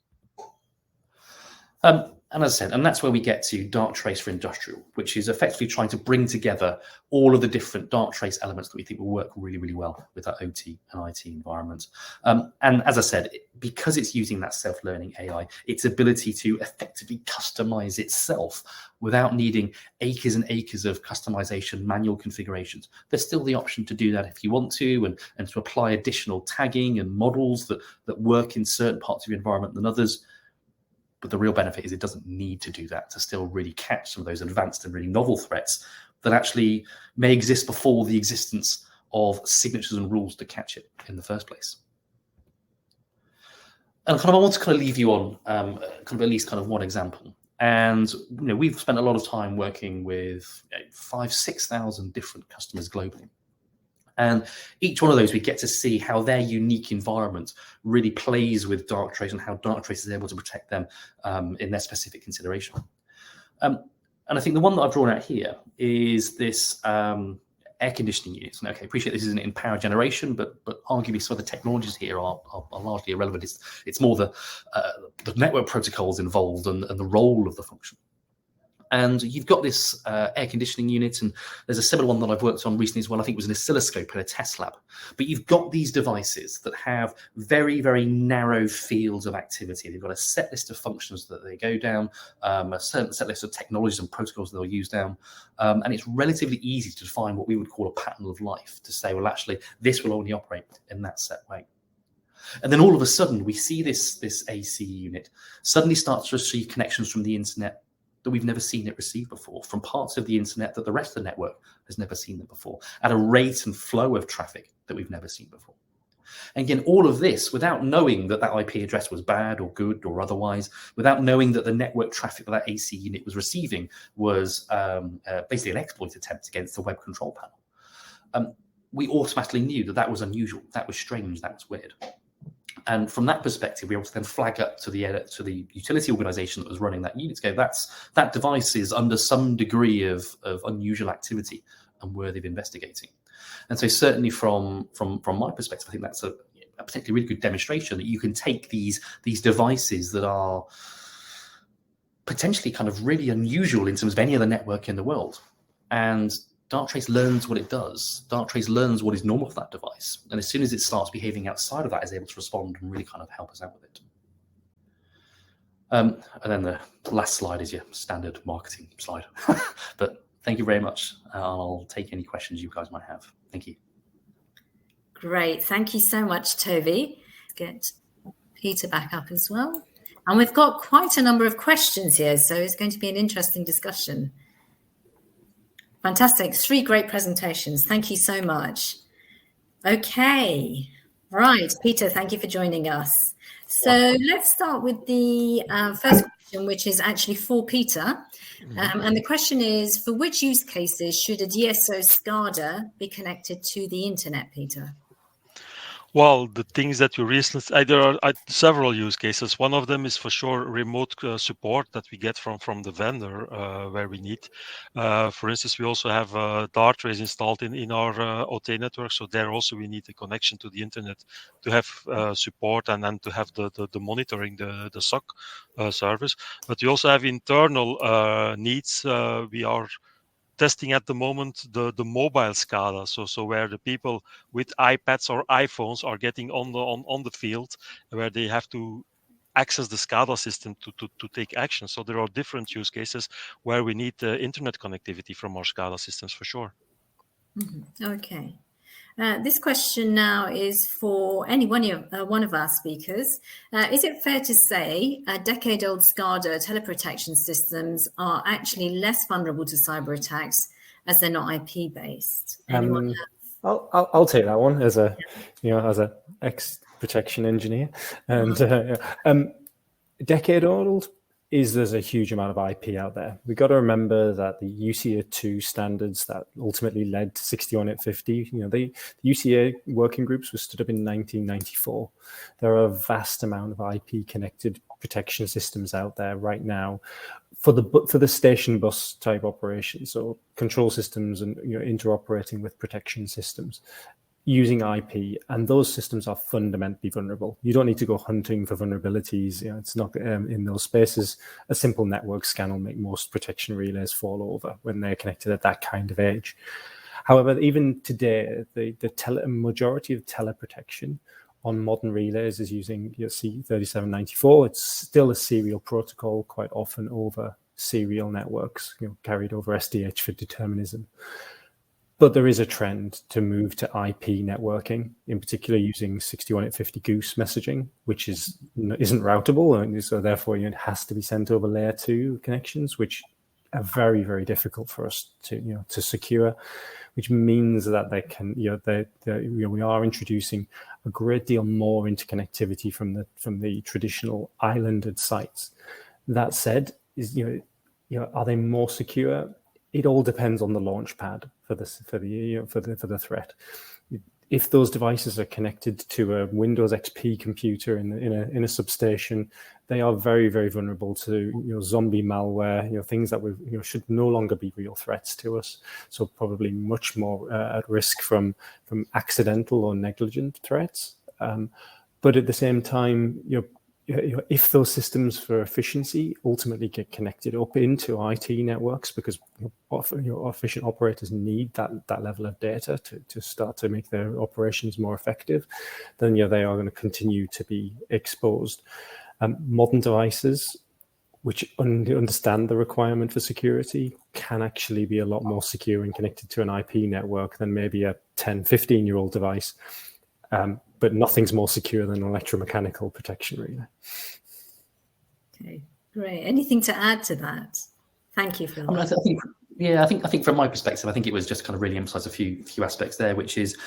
[SPEAKER 4] And as I said, and that's where we get to Darktrace for industrial, which is effectively trying to bring together all of the different Darktrace elements that we think will work really, really well with that OT and IT environment. And as I said, because it's using that self-learning AI, its ability to effectively customize itself without needing acres and acres of customization, manual configurations. There's still the option to do that if you want to, and to apply additional tagging and models that work in certain parts of your environment than others. But the real benefit is it doesn't need to do that to still really catch some of those advanced and really novel threats that actually may exist before the existence of signatures and rules to catch it in the first place. And I want to leave you on at least one example. And we've spent a lot of time working with 5,000-6,000 different customers globally. And each one of those, we get to see how their unique environment really plays with Darktrace and how Darktrace is able to protect them in their specific consideration. And I think the one that I've drawn out here is this air conditioning unit. And okay, I appreciate this isn't in power generation, but arguably some of the technologies here are largely irrelevant. It's more the network protocols involved and the role of the function. And you've got this air conditioning unit, and there's a similar one that I've worked on recently as well. I think it was an oscilloscope in a test lab. But you've got these devices that have very, very narrow fields of activity. They've got a set list of functions that they go down, a certain set list of technologies and protocols that they'll use down. And it's relatively easy to define what we would call a pattern of life, to say, well, actually, this will only operate in that set way. And then all of a sudden, we see this AC unit suddenly start to receive connections from the internet that we've never seen it receive before, from parts of the internet that the rest of the network has never seen them before, at a rate and flow of traffic that we've never seen before. And again, all of this without knowing that that IP address was bad or good or otherwise, without knowing that the network traffic that AC unit was receiving was basically an exploit attempt against the web control panel. We automatically knew that that was unusual, that was strange, that was weird. And from that perspective, we were able to then flag up to the utility organization that was running that unit to go, that device is under some degree of unusual activity and worthy of investigating. And so certainly from my perspective, I think that's a particularly really good demonstration that you can take these devices that are potentially really unusual in terms of any other network in the world, and Darktrace learns what it does. Darktrace learns what is normal for that device. And as soon as it starts behaving outside of that, is able to respond and really help us out with it. And then the last slide is your standard marketing slide. But thank you very much. I'll take any questions you guys might have. Thank you.
[SPEAKER 1] Great. Thank you so much, Toby. Get Peter back up as well. And we've got quite a number of questions here, so it's going to be an interesting discussion. Fantastic. 3 great presentations. Thank you so much. Okay. Right. Peter, thank you for joining us. So let's start with the first question, which is actually for Peter. And the question is, for which use cases should a DSO SCADA be connected to the internet, Peter?
[SPEAKER 3] Well, the things that you recently, there are several use cases. One of them is for sure remote support that we get from the vendor where we need. For instance, we also have Darktrace installed in our OT network. So there also we need a connection to the internet to have support and then to have the monitoring, the SOC service. But we also have internal needs. We are testing at the moment the mobile SCADA, so where the people with iPads or iPhones are getting on the field, where they have to access the SCADA system to take action. So there are different use cases where we need internet connectivity from our SCADA systems for sure.
[SPEAKER 1] Okay. This question now is for any one of our speakers. Is it fair to say decade-old SCADA teleprotection systems are actually less vulnerable to cyber attacks as they're not IP-based?
[SPEAKER 2] I'll take that one as a ex-protection engineer. And decade-old there's a huge amount of IP out there. We've got to remember that the UCA 2 standards that ultimately led to 61850, the UCA working groups were stood up in 1994. There are a vast amount of IP connected protection systems out there right now for the station bus type operations, so control systems and interoperating with protection systems using IP, and those systems are fundamentally vulnerable. You don't need to go hunting for vulnerabilities. It's not in those spaces. A simple network scan will make most protection relays fall over when they're connected at that kind of age. However, even today, the majority of teleprotection on modern relays is using C3794. It's still a serial protocol, quite often over serial networks, carried over SDH for determinism. But there is a trend to move to IP networking, in particular using 61850 Goose messaging, which isn't routable, and so therefore it has to be sent over layer 2 connections, which are very, very difficult for us to secure. Which means that they can, we are introducing a great deal more interconnectivity from the traditional islanded sites. That said, are they more secure? It all depends on the launch pad for the threat. If those devices are connected to a Windows XP computer in a substation, they are very, very vulnerable to zombie malware, things that should no longer be real threats to us. So probably much more at risk from accidental or negligent threats. But at the same time, if those systems for efficiency ultimately get connected up into IT networks, because efficient operators need that level of data to start to make their operations more effective, then they are going to continue to be exposed. Modern devices, which understand the requirement for security, can actually be a lot more secure and connected to an IP network than maybe a 10, 15-year-old device. But nothing's more secure than electromechanical protection relay.
[SPEAKER 1] Okay, great. Anything to add to that? Thank you, Phil.
[SPEAKER 4] I think from my perspective, I think it was just kind of really emphasize a few aspects there, which is,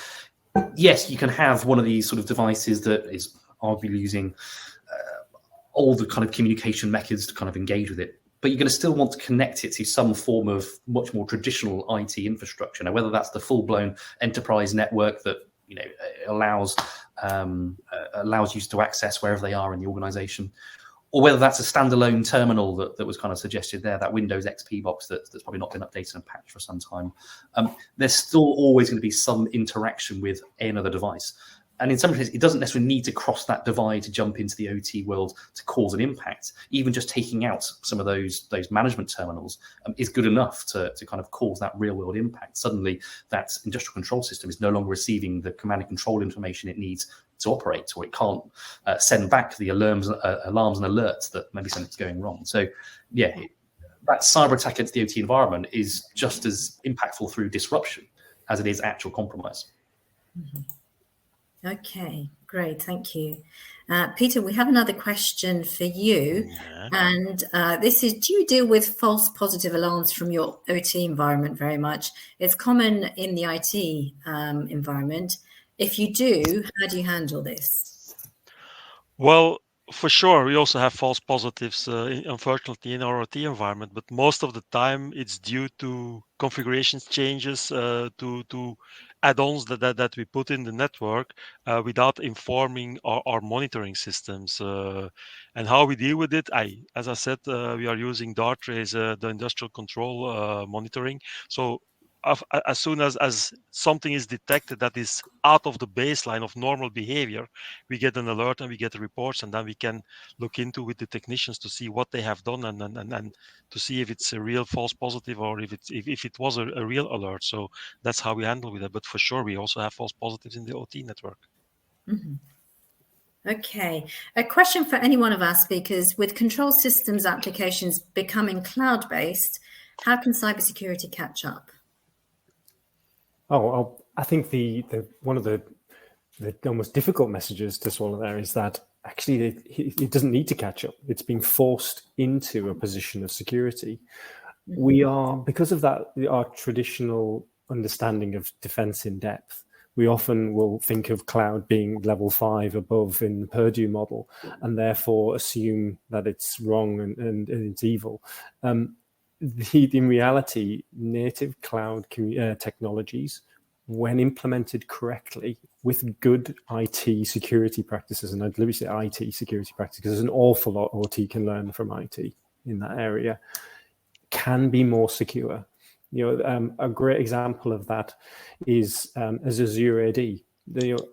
[SPEAKER 4] yes, you can have one of these sort of devices that is arguably using all the kind of communication methods to kind of engage with it, but you're going to still want to connect it to some form of much more traditional IT infrastructure. Now, whether that's the full-blown enterprise network that allows users to access wherever they are in the organization, or whether that's a standalone terminal that was kind of suggested there, that Windows XP box that's probably not been updated and patched for some time. There's still always going to be some interaction with another device. And in some cases, it doesn't necessarily need to cross that divide to jump into the OT world to cause an impact. Even just taking out some of those management terminals is good enough to kind of cause that real world impact. Suddenly, that industrial control system is no longer receiving the command and control information it needs to operate, or it can't send back the alarms and alerts that maybe something's going wrong. So, yeah, that cyber attack against the OT environment is just as impactful through disruption as it is actual compromise.
[SPEAKER 1] Mm-hmm. Okay, great, thank you. Peter, we have another question for you. Yeah. And this is, do you deal with false positive alarms from your OT environment very much? It's common in the IT environment. If you do, how do you handle this?
[SPEAKER 3] Well, for sure, we also have false positives, unfortunately, in our OT environment, but most of the time it's due to configurations changes, to add-ons that we put in the network without informing our monitoring systems. And how we deal with it, as I said, we are using Darktrace, the industrial control monitoring. So as soon as something is detected that is out of the baseline of normal behavior, we get an alert and we get reports, and then we can look into with the technicians to see what they have done and to see if it's a real false positive or if it was a real alert. So that's how we handle with it. But for sure, we also have false positives in the OT network.
[SPEAKER 1] Mm-hmm. Okay, a question for any one of our speakers. With control systems applications becoming cloud-based, how can cybersecurity catch up?
[SPEAKER 2] I think the one of the almost difficult messages to swallow there is that actually it doesn't need to catch up. It's being forced into a position of security. We are, because of that, our traditional understanding of defense in depth, we often will think of cloud being level 5 above in the Purdue model, and therefore assume that it's wrong and it's evil. In reality, native cloud technologies, when implemented correctly with good IT security practices, and I'd literally say IT security practices, because there's an awful lot OT can learn from IT in that area, can be more secure. A great example of that is Azure AD.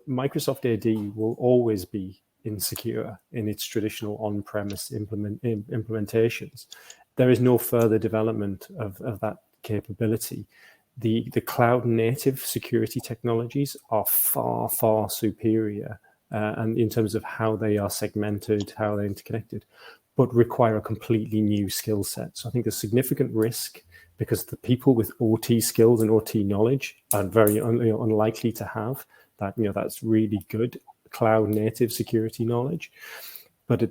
[SPEAKER 2] Microsoft AD will always be insecure in its traditional on-premise implementations. There is no further development of that capability. The cloud native security technologies are far, far superior, and in terms of how they are segmented, how they're interconnected, but require a completely new skill set. So I think there's significant risk because the people with OT skills and OT knowledge are very unlikely to have that. That's really good cloud native security knowledge. But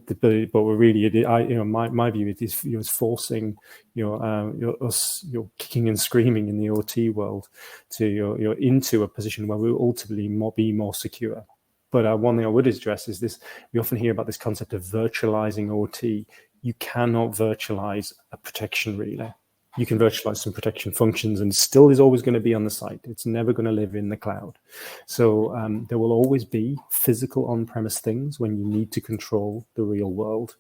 [SPEAKER 2] we're really, my view is forcing us kicking and screaming in the OT world to into a position where we'll ultimately be more secure. But one thing I would address is this: we often hear about this concept of virtualizing OT. You cannot virtualize a protection relay. You can virtualize some protection functions, and still is always going to be on the site. It's never going to live in the cloud. So there will always be physical on-premise things when you need to control the real world.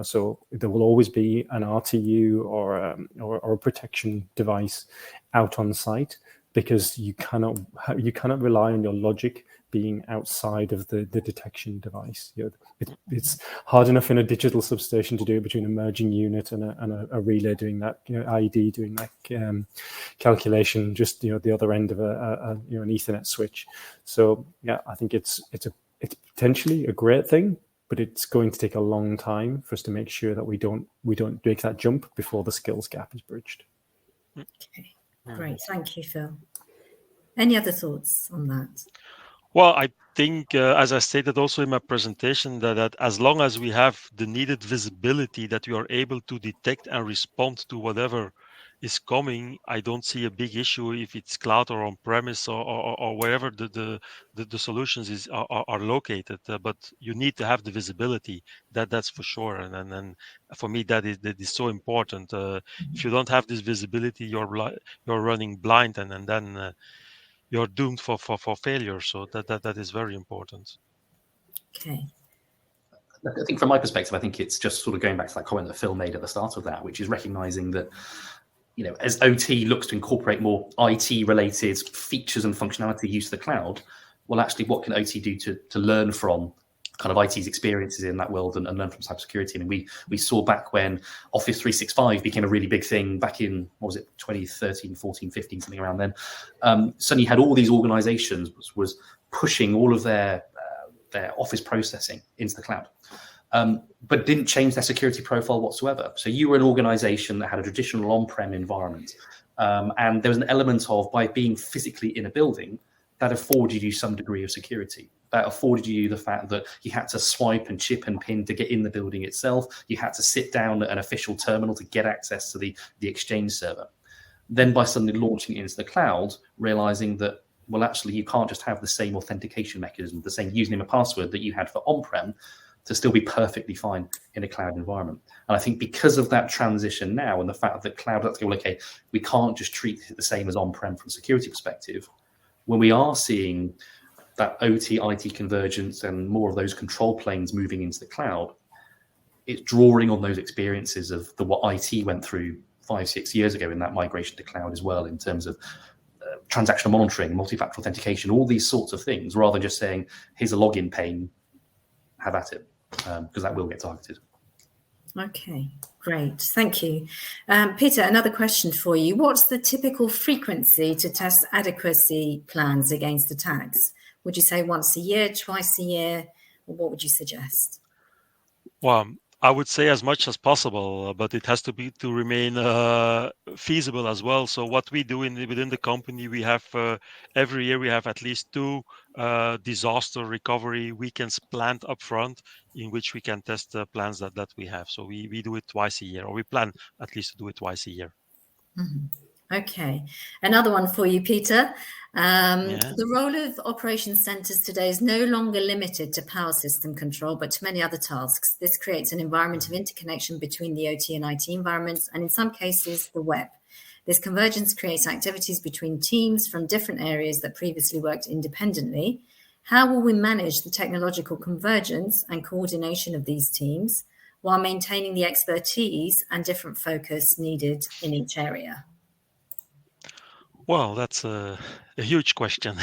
[SPEAKER 2] So there will always be an RTU or a protection device out on site, because you cannot rely on your logic being outside of the detection device. It's hard enough in a digital substation to do it between a merging unit and a relay doing that, ID doing that calculation, just the other end of an Ethernet switch. So yeah, I think it's potentially a great thing, but it's going to take a long time for us to make sure that we don't make that jump before the skills gap is bridged.
[SPEAKER 1] Okay, great, thank you, Phil. Any other thoughts on that?
[SPEAKER 3] Well, I think, as I stated also in my presentation, that as long as we have the needed visibility, that we are able to detect and respond to whatever is coming, I don't see a big issue if it's cloud or on-premise or wherever the solutions are located. But you need to have the visibility. That's for sure. And for me, that is so important. If you don't have this visibility, you're running blind, and then you're doomed for failure. So that is very important.
[SPEAKER 1] Okay.
[SPEAKER 4] I think from my perspective, I think it's just sort of going back to that comment that Phil made at the start of that, which is recognizing that, as OT looks to incorporate more IT related features and functionality use of the cloud, well, actually, what can OT do to learn from kind of IT's experiences in that world and learn from cybersecurity? I mean, we saw back when Office 365 became a really big thing back in, 2013, 14, 15, something around then. Suddenly you had all these organizations was pushing all of their office processing into the cloud, but didn't change their security profile whatsoever. So you were an organization that had a traditional on-prem environment, and there was an element of, by being physically in a building, that afforded you some degree of security. That afforded you the fact that you had to swipe and chip and pin to get in the building itself. You had to sit down at an official terminal to get access to the Exchange server. Then by suddenly launching it into the cloud, realizing that, well, actually, you can't just have the same authentication mechanism, the same username and password that you had for on-prem to still be perfectly fine in a cloud environment. And I think because of that transition now and the fact that cloud, let's go, okay, we can't just treat it the same as on-prem from a security perspective. When we are seeing that OT, IT convergence and more of those control planes moving into the cloud, it's drawing on those experiences of what IT went through 5-6 years ago in that migration to cloud as well, in terms of transactional monitoring, multi-factor authentication, all these sorts of things, rather than just saying, here's a login pane, have at it, because that will get targeted.
[SPEAKER 1] Okay, great. Thank you. Peter, another question for you. What's the typical frequency to test adequacy plans against attacks? Would you say once a year, twice a year, or what would you suggest?
[SPEAKER 3] Well, I would say as much as possible, but it has to remain feasible as well. So what we do within the company, we have every year we have at least 2 disaster recovery weekends planned up front, in which we can test the plans that we have. So we do it twice a year, or we plan at least to do it twice a year.
[SPEAKER 1] Mm-hmm. Okay, another one for you, Peter. The role of operations centers today is no longer limited to power system control, but to many other tasks. This creates an environment of interconnection between the OT and IT environments, and in some cases, the web. This convergence creates activities between teams from different areas that previously worked independently. How will we manage the technological convergence and coordination of these teams while maintaining the expertise and different focus needed in each area?
[SPEAKER 3] Well, that's a huge question.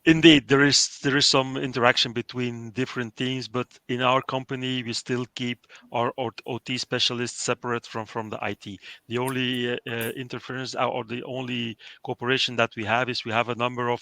[SPEAKER 3] Indeed, there is some interaction between different teams, but in our company, we still keep our OT specialists separate from the IT. The only interference or the only cooperation that we have is we have a number of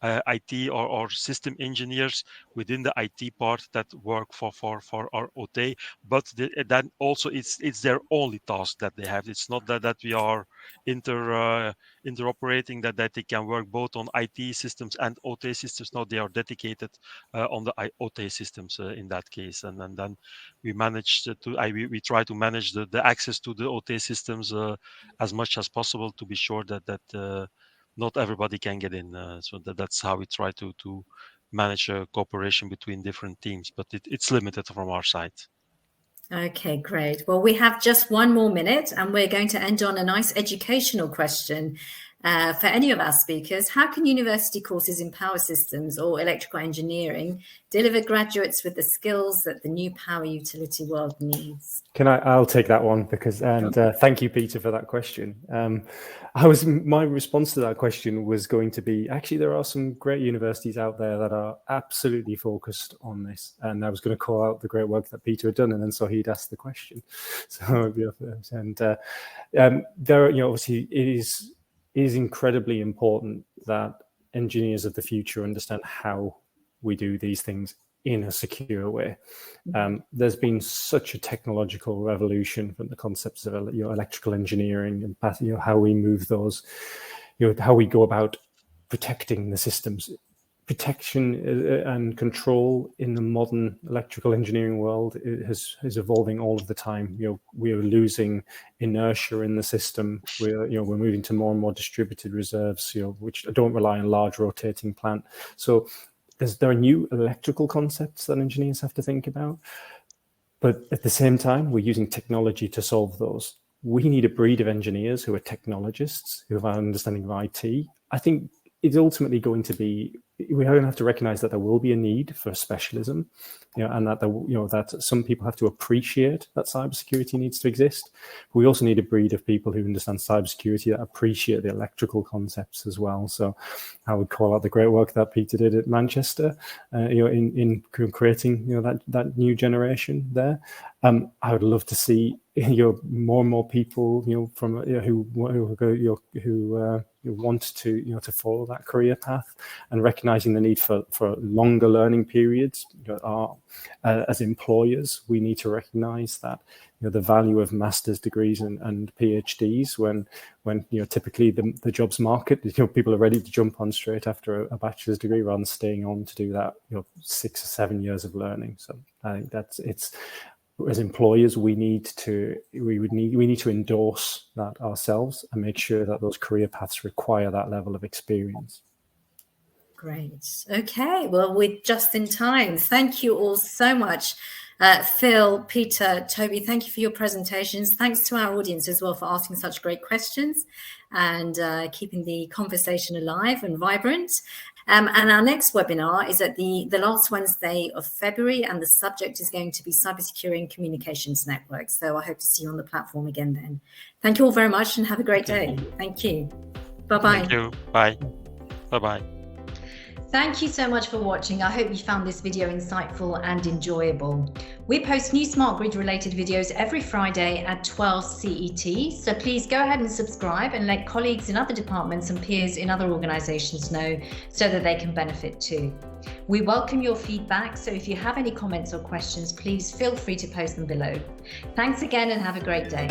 [SPEAKER 3] IT or system engineers within the IT part that work for our OT, but that also it's their only task that they have. It's not that we are interoperating, that they can work both on IT systems and OT systems. No, they are dedicated on the OT systems in that case, and then we manage we try to manage the access to the OT systems as much as possible to be sure that not everybody can get in. So that's how we try to manage cooperation between different teams, but it's limited from our side.
[SPEAKER 1] Okay, great. Well, we have just 1 more minute, and we're going to end on a nice educational question for any of our speakers. How can university courses in power systems or electrical engineering deliver graduates with the skills that the new power utility world needs?
[SPEAKER 2] I'll take that one thank you, Peter, for that question. My response to that question was going to be, actually, there are some great universities out there that are absolutely focused on this. And I was going to call out the great work that Peter had done, and then so he'd asked the question. So, there, obviously, it is incredibly important that engineers of the future understand how we do these things in a secure way. There's been such a technological revolution from the concepts of electrical engineering and how we move those, how we go about protecting the systems. Protection and control in the modern electrical engineering world is evolving all of the time. We are losing inertia in the system. We're moving to more and more distributed reserves, which don't rely on large rotating plant. So there are new electrical concepts that engineers have to think about, but at the same time, we're using technology to solve those. We need a breed of engineers who are technologists, who have an understanding of IT. I think it's ultimately going to be, we're going to have to recognize that there will be a need for specialism, and that that some people have to appreciate that cybersecurity needs to exist. We also need a breed of people who understand cybersecurity that appreciate the electrical concepts as well. So I would call out the great work that Peter did at Manchester, in creating that new generation there. I would love to see more and more people who want to follow that career path, and recognizing the need for longer learning periods. As employers, we need to recognize that the value of master's degrees and PhDs when typically the jobs market, people are ready to jump on straight after a bachelor's degree rather than staying on to do that 6 or 7 years of learning. So I think as employers, we need to endorse that ourselves and make sure that those career paths require that level of experience.
[SPEAKER 1] Great. Okay. Well, we're just in time. Thank you all so much. Phil, Peter, Toby, thank you for your presentations. Thanks to our audience as well for asking such great questions and keeping the conversation alive and vibrant. And our next webinar is at the last Wednesday of February, and the subject is going to be Cybersecuring Communications Networks. So I hope to see you on the platform again then. Thank you all very much and have a great day. Thank you. Bye-bye.
[SPEAKER 3] Thank you. Bye. Bye-bye.
[SPEAKER 1] Thank you so much for watching. I hope you found this video insightful and enjoyable. We post new Smart Grid related videos every Friday at 12 CET, so please go ahead and subscribe and let colleagues in other departments and peers in other organisations know so that they can benefit too. We welcome your feedback, so if you have any comments or questions, please feel free to post them below. Thanks again and have a great day.